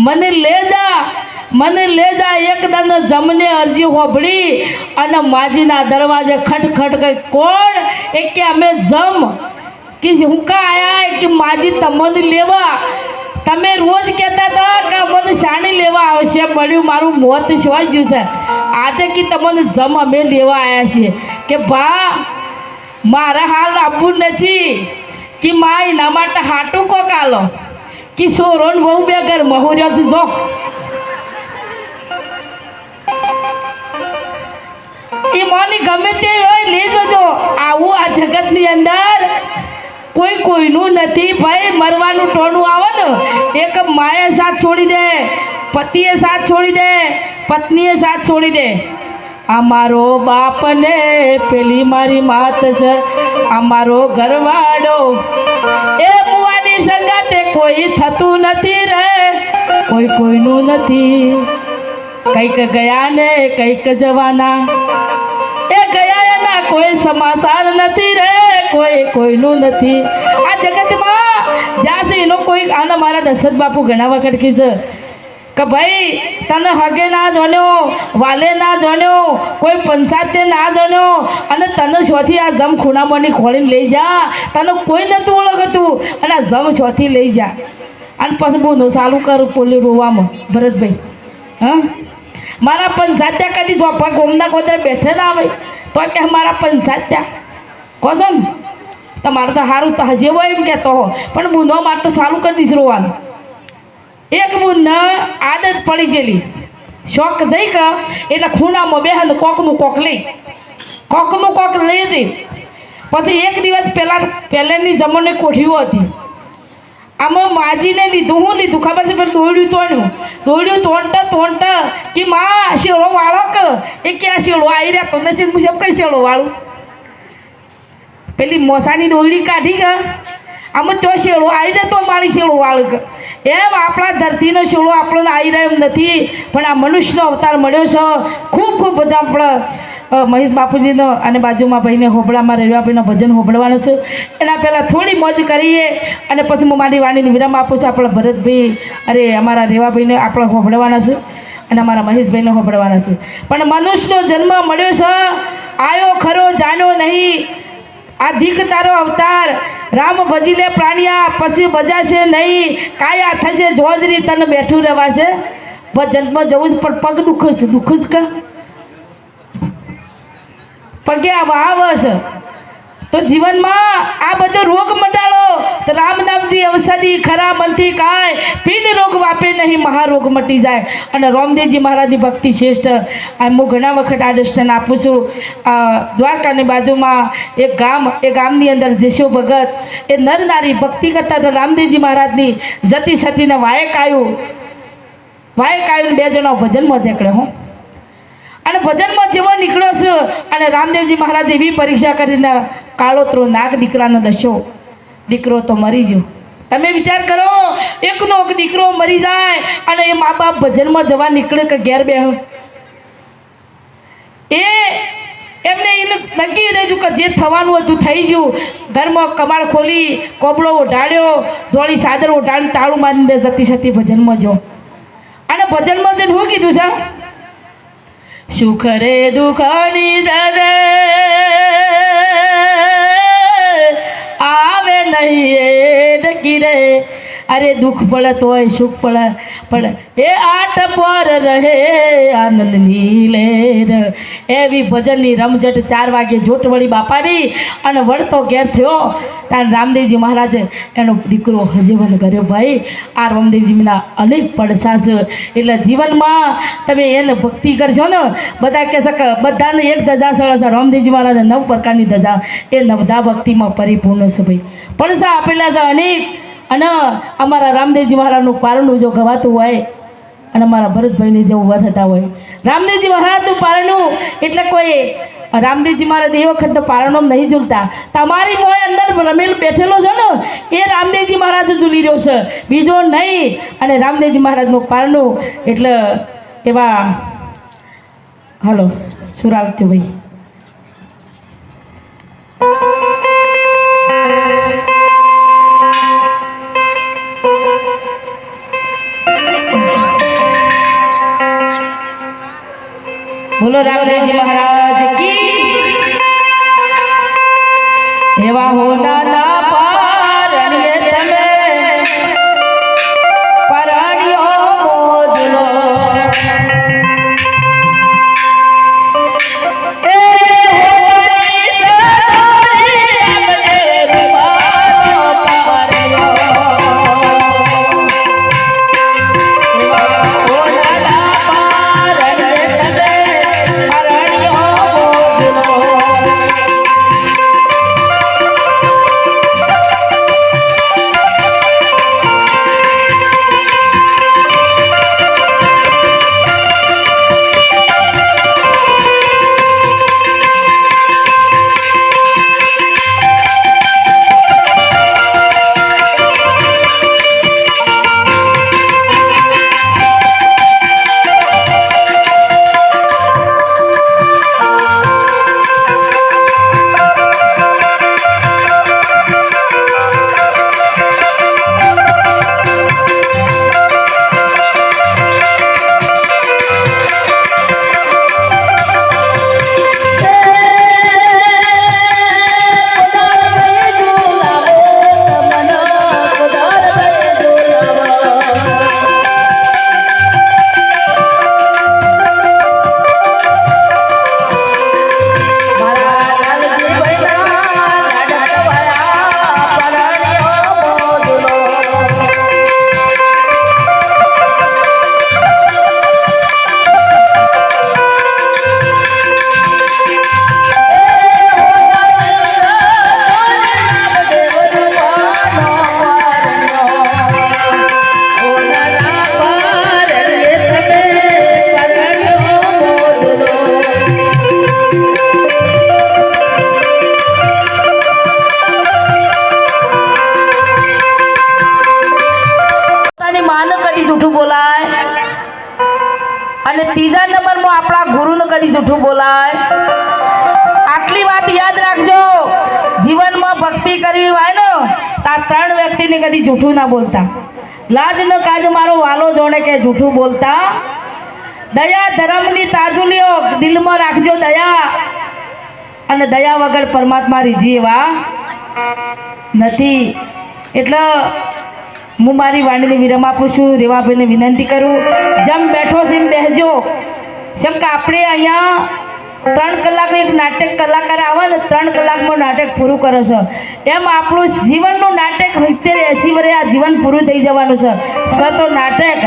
મને લે જા, મને લે જા. એકદમ જમને અરજી હોભળી અને માજીના દરવાજે ખટખટ ગઈ. કોણ? એ કે અમે જમ કે હું કા આયા કે માજી તમને લેવા. તમે રોજ કહેતા હતા કે મને શાણી લેવા આવશે, પડ્યું મારું મોત શોઈ ગયું છે. આજે કે તમને જમ અમે લેવા આવ્યા છીએ. કે ભા મારા હાલ આપવું નથી કે મા એના માટે હાટું કોક આલો કે સોરોન બહુ બે ઘર મહુર્યો છે. જો એ માની ગમે તે હોય લઈ જજો. આવું આ જગતની અંદર કોઈ કોઈનું નથી ભાઈ. મરવાનું ટોણું આવે ને એક માએ સાથ છોડી દે, પતિએ સાથ છોડી દે, પત્નીએ સાથ છોડી દે. અમારો બાપ ને પેલી મારી માત છે, અમારો ઘરવાળો એ મુવાની સંગાતે કોઈ થતું નથી રે, કોઈ કોઈનું નથી. કંઈક ગયા ને કંઈક જવાના, એ ગયા એના કોઈ સમાચાર નથી રે, કોઈ કોઈનું નથી. આ જગતમાં જ્યાં છે એનો કોઈ આના મારા દશરથ બાપુ ઘણા વખત કીધે કે ભાઈ તને હગે ના જાણ્યો, વાલે ના જાણ્યો, કોઈ પંચાયતે ના જાણ્યો અને તને શોથી આ જમ ખૂણામાંની ખોળીને લઈ જા. તને કોઈ નહોતું ઓળખતું અને આ જમ શોથી લઈ જા. અને પછી હું ચાલુ કરું પોલી રોવામાં ભરતભાઈ. હા મારા પંચાયત કદી ચોપા ગોમના ગોદર બેઠે ના આવે તો કે મારા પંચાયત કહો છો ને તમારે તો સારું તો હજે હોય એમ કહેતો હો પણ બુનો મારે તો સારું કરી દઈશ રોવાનું. એક બુન આદત પડી ગયેલી શોખ થઈ કે એટલે ખૂણામાં બેહન કોકનું કોક લઈ જઈ. પછી એક દિવસ પહેલાંની જમણની કોઠીઓ હતી. આમાં માજીને લીધું, હું લીધું ખબર છે પણ દોડ્યું તોડતા કે માં શેળો વાળો કે એ ક્યાં શેળો આવી રહ્યા તો નથી મુજબ કઈ શેળો વાળું. પેલી મોસાની દોડી કાઢી કે આમાં તો શેળો આવી જાય તો મારી શેળો વાળું કે. એમ આપણા ધરતીનો શેળો આપણને આવી રહ્યો એમ નથી પણ આ મનુષ્યનો અવતાર મળ્યો છે. ખૂબ ખૂબ બધા આપણા મહેશ બાપુજીનો અને બાજુમાં ભાઈને હોબળામાં રેવાભાઈનો ભજન હોબળવાનું છે. એના પહેલાં થોડી મોજ કરીએ અને પછી હું મારી વાણીને વિરામ આપું છું. આપણા ભરતભાઈ અરે અમારા રેવાભાઈને આપણે હોબળવાના છે અને અમારા મહેશભાઈને હોબળવાના છે. પણ મનુષ્યનો જન્મ મળ્યો છે, આયો ખરો જાણ્યો નહીં. આ દીક તારો અવતાર રામ ભજી લે પ્રાણિયા, પછી બજાશે નહીં. કાયા થશે જોજરી તને બેઠું રહેવાશે. ભજનમાં જવું જ પણ પગ દુઃખ જ કે પગે વાવ છે તો જીવનમાં આ બધો રોગ મટાડો તો રામ નામથી ઔષધિ ખરા મનથી ખાય પીન રોગ વાપે નહીં મહારોગ મટી જાય. અને રામદેવજી મહારાજની ભક્તિ શ્રેષ્ઠ. હું ઘણા વખત આ દર્શન આપું છું. દ્વારકાની બાજુમાં એક ગામ, એ ગામની અંદર જેશો ભગત એ નર નારી ભક્તિ કરતા હતા રામદેવજી મહારાજની. જતી સતીને વાયક આવ્યું, બે જણા ભજનમાં નીકળ્યો હું. અને ભજનમાં જેવો નીકળ્યો છે અને રામદેવજી મહારાજે એવી પરીક્ષા કરીને કાળોતરો નાગ દીકરાનો દસ્યો. દીકરો તો મરી ગયો. તમે વિચાર કરો, એકનો એક દીકરો મરી જાય અને એ મા બાપ ભજનમાં જવા નીકળે કે ઘેર બે એમને એનું નક્કી રહ્યું કે જે થવાનું હતું થઈ ગયું. ઘરમાં કમાડ ખોલી, કોબળો ઓઢાડ્યો, ધોળી સાદર ઓઢાડીને તાળું મારીને જતી સતી ભજનમાં જો. અને ભજનમાં જઈને શું કીધું છે? સુખ રે દુઃખની દરે આવે નહીં એ ડકી રે. અરે દુઃખ પડે તોય સુખ પડે, પણ એ આટ પર રહે આનંદની લેર. એવી ભજનની રમઝટ 4 વાગે જોટવળી બાપાની અને વળતો ઘેર થયો ત્યારે રામદેવજી મહારાજે એનો દીકરો હજીવન કર્યો. ભાઈ આ રામદેવજીના અનેક પડસા છે. એટલે જીવનમાં તમે એને ભક્તિ કરશો ને, બધા કહેશે કે બધાને એક ધજા સળે છે, રામદેવજી મહારાજે 9 પ્રકારની ધજા, એ નવધા ભક્તિમાં પરિપૂર્ણ છે. ભાઈ પડસા આપેલા છે અનેક. અને અમારા રામદેવજી મહારાજનું પારણું જો ગવાતું હોય અને અમારા ભરતભાઈને જેવું વધતા હોય, રામદેવજી મહારાજનું પારણું એટલે કોઈ રામદેવજી મહારાજ એ વખત પારણો નહીં ઝૂલતા. તમારી મોય અંદર રમેલ બેઠેલો છે ને એ રામદેવજી મહારાજ ઝૂલી રહ્યો છે, બીજો નહીં. અને રામદેવજી મહારાજનું પારણું એટલે એવા હાલો સુર આવજો ભાઈ. બોલો રામદેવજી મહારાજ કી. એવા હોનાના પારણીએ તમે પારણીઓ મોજલો. એ હોવાની સદોરી અમને રૂમાલો પારણ્યો. એવા હોનાના પારણીએ તમે અને ત્રીજા નંબરમાં આપણા ગુરુને કદી જૂઠું બોલાય. આટલી વાત યાદ રાખજો. જીવનમાં ભક્તિ કરવી હોય ને તો આ 3 વ્યક્તિને કદી જૂઠું ના બોલતા. લાજ ન કાજ મારો વાલો જોડે કે જૂઠું બોલતા. દયા ધર્મની તાજુલીઓ દિલમાં રાખજો દયા. અને દયા વગર પરમાત્મા રીજી એવા નથી. એટલે હું મારી વાણીને વિરામ આપું છું. રેવાભાઈને વિનંતી કરું, જેમ બેઠો છે એમ બેસજો. જેમ કે આપણે અહીંયા 3 કલાક એક નાટક કલાકાર આવે ને 3 કલાકમાં નાટક પૂરું કરે છે એમ આપણું જીવનનું નાટક 70-80 વર્ષે આ જીવન પૂરું થઈ જવાનું છે તો નાટક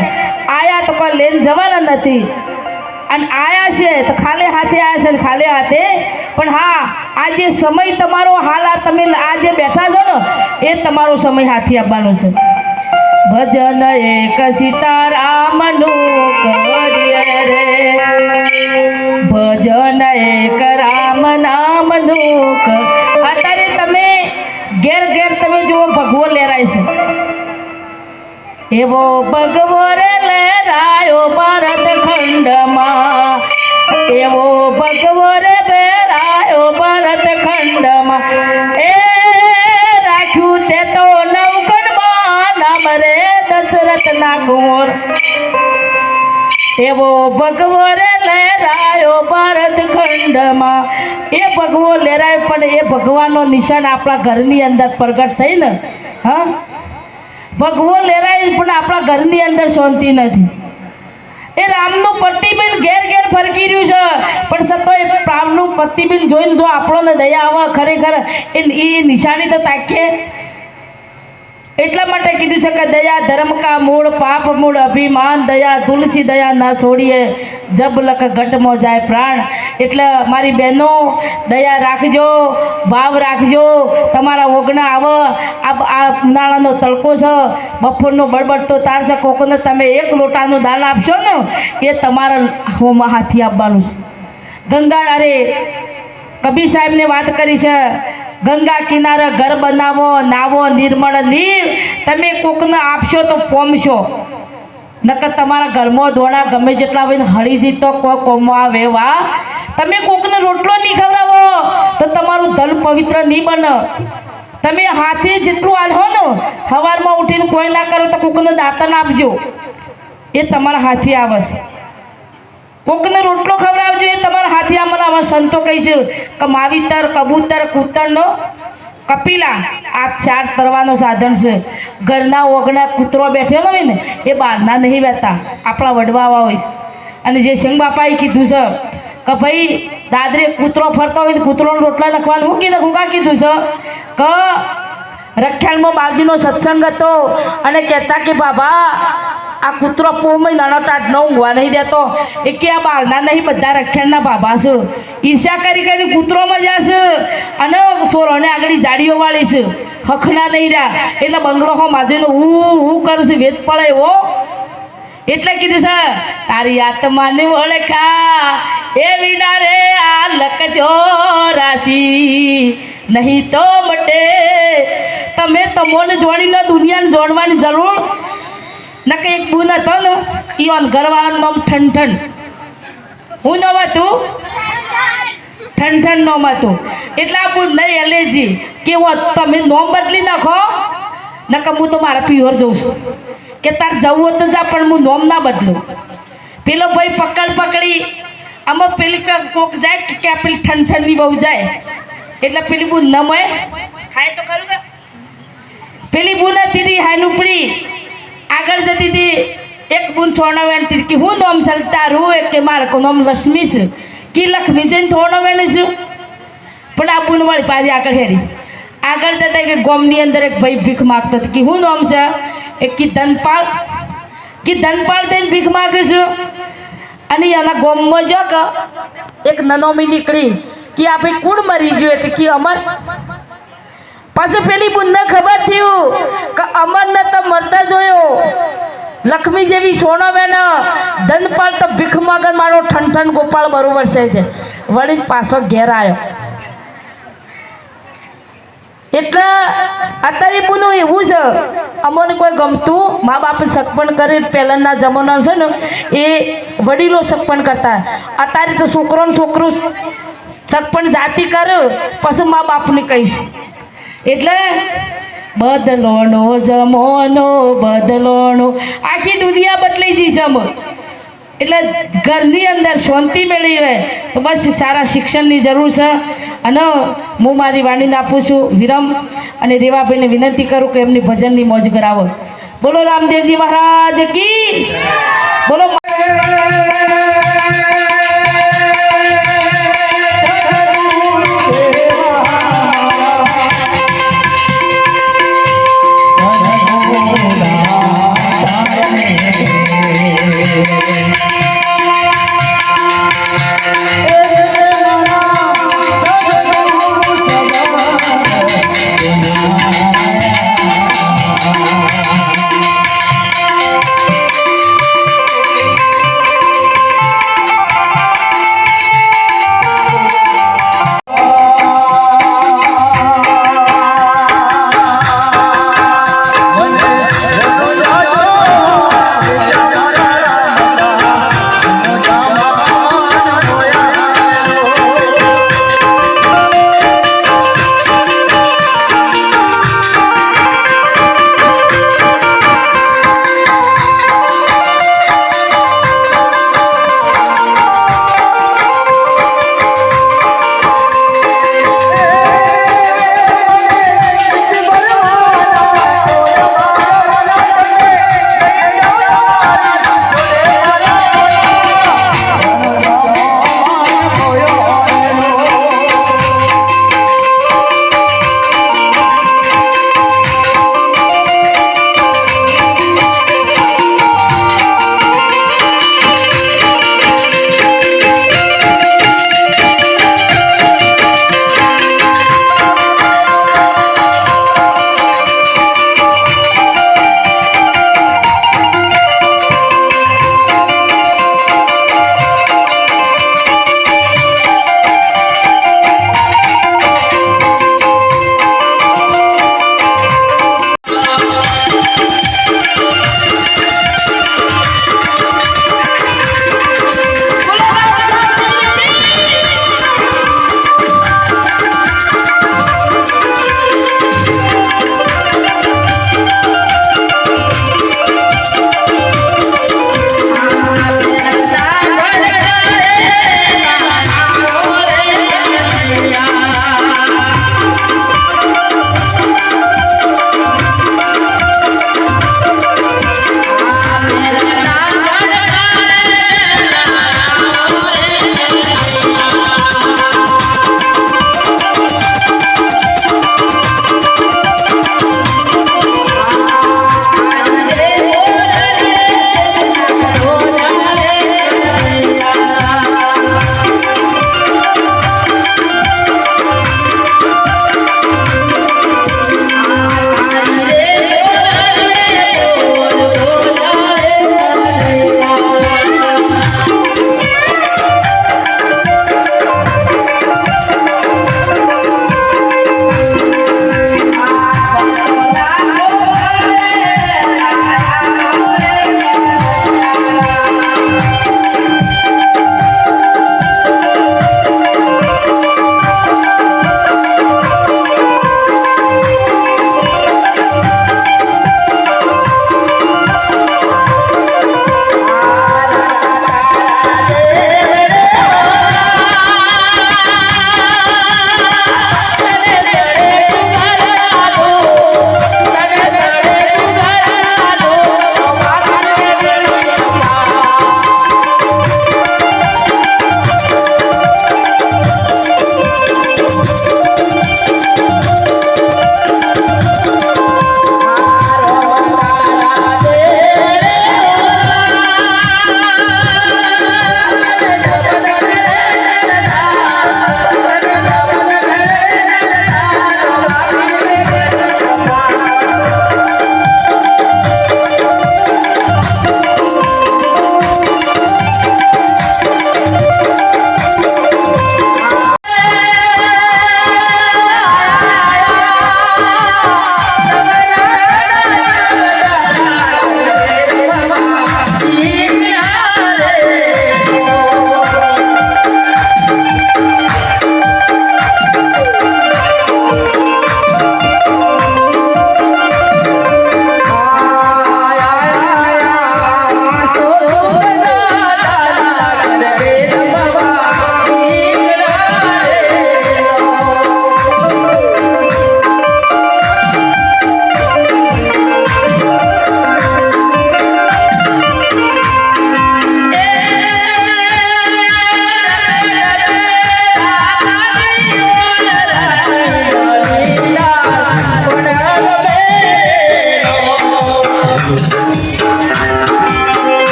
આયા તો કોઈ લઈને જવાના નથી અને આયા છે તો ખાલી હાથે આયા છે ને ખાલી હાથે પણ હા આ જે સમય તમારો હાલ આ તમે આ જે બેઠા છો ને એ તમારો સમય હાથી આપવાનો છે ભજન એક સીતારામનું કરીએ રે ભજન એક રામ નામનું અત્યારે તમે ઘેર ઘેર તમે જુઓ ભગવો લહેરાય છે એવો ભગવો રે લહેરાયો ભારત ખંડમાં એવો ભગવો રે લહેરાયો ભારત ખંડમાં એ રાખ્યું તે તો નવકણમાં નામ રે દશરથ ના કુંવર એવો ભગવો રે લહેરાયો ભારત ખંડમાં એ ભગવો લહેરાય પણ એ ભગવાનનો નિશાન આપણા ઘરની અંદર પ્રગટ થઈ ને હા ભગવો લહેરાય પણ આપણા ઘરની અંદર શાંતિ નથી એ રામનું પટ્ટીબીન ઘેર ઘેર ફરકી રહ્યું છે પણ સતોય રામનું પટ્ટીબીન જોઈને જો આપણને દયા આવે ખરેખર એ નિશાની તો તાકીએ એટલા માટે કીધું છે કે દયા ધર્મ કા મૂળ પાપ મૂળ અભિમાન દયા તુલસી દયા ના છોડીએ જબ લક ઘટમાં જાય પ્રાણ એટલે મારી બહેનો દયા રાખજો ભાવ રાખજો તમારા ઓગણા આવો આ ઉનાળાનો તડકો છે બપોરનો બળબડતો તાર છે કોકોને તમે 1 લોટાનું દાન આપશો ને એ તમારા હોમાં હાથી આપવાનું છે ગંગા અરે કબીર સાહેબને વાત કરી છે ગંગા કિનારે ઘર બનાવો નાવો નિર્મળ નીર તમે કોકને આપશો તો પોમશો નકર તમારા ઘરમાં ધોણા ગમે જેટલા હોય હળી જીતો કોઈ કોમવા વેવા તમે કોકને રોટલો નહીં ખવડાવો તો તમારું ધન પવિત્ર નહીં બને તમે હાથે જેટલું આલ્હો ને સવારમાં ઉઠીને કોઈ ના કરો તો કોકને દાંતન આપજો એ તમારા હાથી આવે છે કોકને રોટલો ખવડાવજો એ તમારા હાથી આમાં સંતો કહીશું કે માવીતર કબૂતર કૂતરનો કપિલા આ 4 તરવાનો સાધન છે ઘરના ઓગણા કૂતરો બેઠેલો હોય ને એ બહારના નહીં બેઠા આપણા વડવાવા હોય અને જે સિંહ બાપાએ કીધું છે કે ભાઈ દાદરે કૂતરો ફરતો હોય તો કૂતરોનો રોટલા નાખવાનું હું કાં કીધું છે કે રખ્યાલમાં બાજુનો સત્સંગ હતો અને કહેતા કે બાબા આ કૂતરો પોમય નાનોટા ન ઊંઘવા નહીં દેતો એ કે આ બહારના નહીં બધા રખ્યાલના બાબા છે ઈર્ષા કરી કૂતરોમાં જશે અને સોરોને આગળ જાડીઓ વાળી છે હખણા નહીં રહ્યા એટલે બંગલો હો માજીનો હું કરું છું વેદ પડે એવો એટલે કીધું છે તારી આત્માને ઓળખા એ વિના રે આ લકજો રાશી નહીં તો મટે તમે તમોને જોડીને દુનિયાને જોડવાની જરૂર નકે એક બુન હતો ને એ ઘરવાળાનું નામ ઠંઠન હું નામ હતું ઠંઠન નામ હતું એટલે આ બુન નહીં એલેજી કેવું તમે નોમ બદલી નાખો નકે હું તો મારા પ્યોર જઉં છું કે તાર જવું તો જા પણ હું નોમ ના બદલું પેલો ભાઈ પકડી આમાં પેલી કોક જાય કે પેલી ઠંઠનની બહુ જાય એટલે પેલી બુન ન મળે હાય તો ખરું કે પેલી બુન હતી હાય ઉપડી આગળ જતી હતી એક બુન સોનાવેણ હતી કે હું નોમ ચાલતા એક કે મારે નામ લક્ષ્મી છે કે લક્ષ્મી જઈને સોનાવેણ છું પણ આ બુન વાળી પાછી આગળ હેરી આગળ જતા કે ગામની અંદર એક ભાઈ ભીખ માગતો હતો કે હું નામ છે એક કે ધનપાળ થઈને ભીખ માગે છું અને એના ગામમાં જો કે એક નનોમી નીકળી કે આ ભાઈ કુડ મરી ગયું એટલે કે અમર પછી પેલી બુનને ખબર થયું કે અમરને તો મરતા જોયો લક્ષ્મી જેવી સોનો બેન ધનપાળ તો ભીખ માગર મારો ઠંઠન ગોપાળ બરોબર છે વળી પાછો ઘેર આવ્યો એટલે અત્યારે બોલું એવું છે અમને કોઈ ગમતું મા બાપે સગપણ કરે પહેલાંના જમાના છે ને એ વડીલો સગપણ કરતા અત્યારે તો છોકરો સગપણ જાતિ કરે પછી મા બાપને કહીશ એટલે બદલોનો જમોનો બદલોનો આખી દુનિયા બદલાઈ જઈ છે એટલે ઘરની અંદર શાંતિ મેળવી હોય તો બસ સારા શિક્ષણની જરૂર છે અને હું મારી વાણીને આપું છું વિરમ અને રેવાભાઈને વિનંતી કરું કે એમની ભજનની મોજ કરાવો બોલો રામદેવજી મહારાજ કી બોલો રે